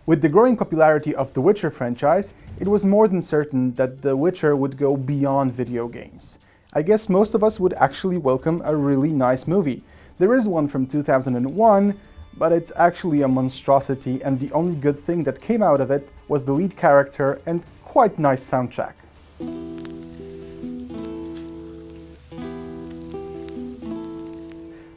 With the growing popularity of the Witcher franchise, it was more than certain that The Witcher would go beyond video games. I guess most of us would actually welcome a really nice movie. There is one from 2001, but it's actually a monstrosity, and the only good thing that came out of it was the lead character and quite nice soundtrack.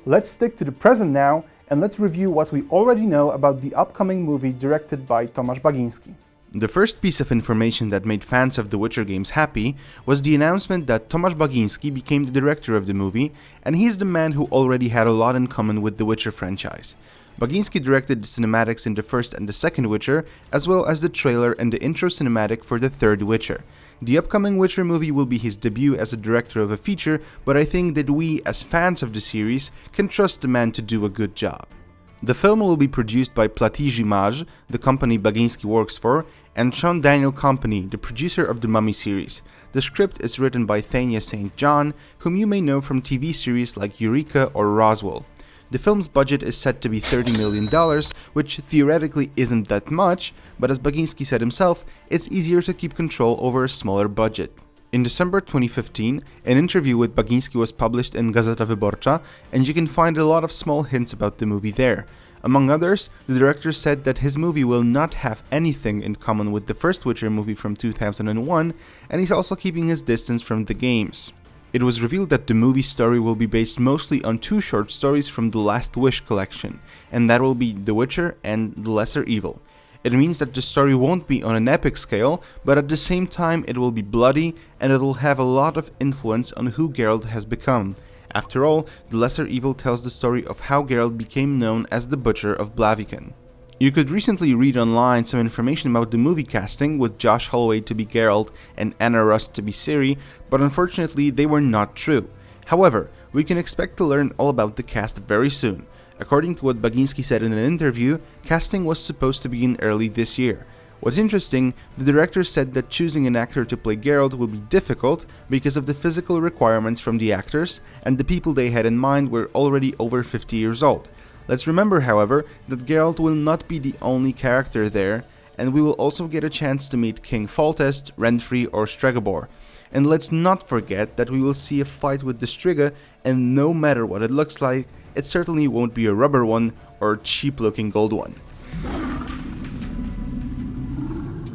Let's stick to the present now, and let's review what we already know about the upcoming movie directed by Tomasz Baginski. The first piece of information that made fans of The Witcher games happy was the announcement that Tomasz Baginski became the director of the movie, and he's the man who already had a lot in common with the Witcher franchise. Baginski directed the cinematics in the first and the second Witcher, as well as the trailer and the intro cinematic for the third Witcher. The upcoming Witcher movie will be his debut as a director of a feature, but I think that we, as fans of the series, can trust the man to do a good job. The film will be produced by Platij Image, the company Baginski works for, and Sean Daniel Company, the producer of the Mummy series. The script is written by Thania St. John, whom you may know from TV series like Eureka or Roswell. The film's budget is set to be $30 million, which theoretically isn't that much, but as Baginski said himself, it's easier to keep control over a smaller budget. In December 2015, an interview with Baginski was published in Gazeta Wyborcza, and you can find a lot of small hints about the movie there. Among others, the director said that his movie will not have anything in common with the first Witcher movie from 2001, and he's also keeping his distance from the games. It was revealed that the movie story will be based mostly on two short stories from the Last Wish collection, and that will be The Witcher and The Lesser Evil. It means that the story won't be on an epic scale, but at the same time it will be bloody and it will have a lot of influence on who Geralt has become. After all, The Lesser Evil tells the story of how Geralt became known as the Butcher of Blaviken. You could recently read online some information about the movie casting with Josh Holloway to be Geralt and Anna Rust to be Ciri, but unfortunately they were not true. However, we can expect to learn all about the cast very soon. According to what Baginski said in an interview, casting was supposed to begin early this year. What's interesting, the director said that choosing an actor to play Geralt will be difficult because of the physical requirements from the actors, and the people they had in mind were already over 50 years old. Let's remember, however, that Geralt will not be the only character there, and we will also get a chance to meet King Foltest, Renfri or Stregobor. And let's not forget that we will see a fight with the Striga, and no matter what it looks like, it certainly won't be a rubber one or cheap-looking gold one.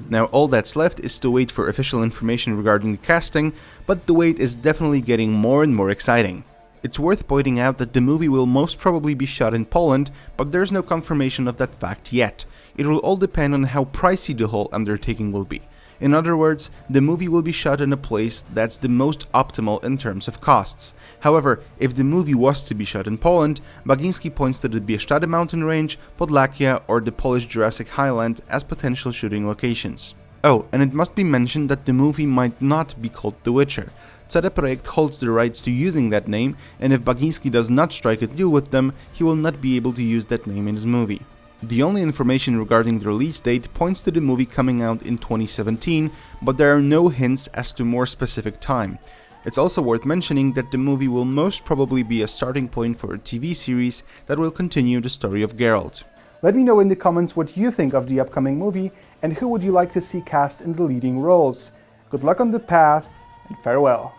Now all that's left is to wait for official information regarding the casting, but the wait is definitely getting more and more exciting. It's worth pointing out that the movie will most probably be shot in Poland, but there's no confirmation of that fact yet. It will all depend on how pricey the whole undertaking will be. In other words, the movie will be shot in a place that's the most optimal in terms of costs. However, if the movie was to be shot in Poland, Baginski points to the Bieszczady mountain range, Podlakia or the Polish Jurassic Highland as potential shooting locations. Oh, and it must be mentioned that the movie might not be called The Witcher. CD Projekt holds the rights to using that name, and if Baginski does not strike a deal with them, he will not be able to use that name in his movie. The only information regarding the release date points to the movie coming out in 2017, but there are no hints as to more specific time. It's also worth mentioning that the movie will most probably be a starting point for a TV series that will continue the story of Geralt. Let me know in the comments what you think of the upcoming movie and who would you like to see cast in the leading roles. Good luck on the path, and farewell.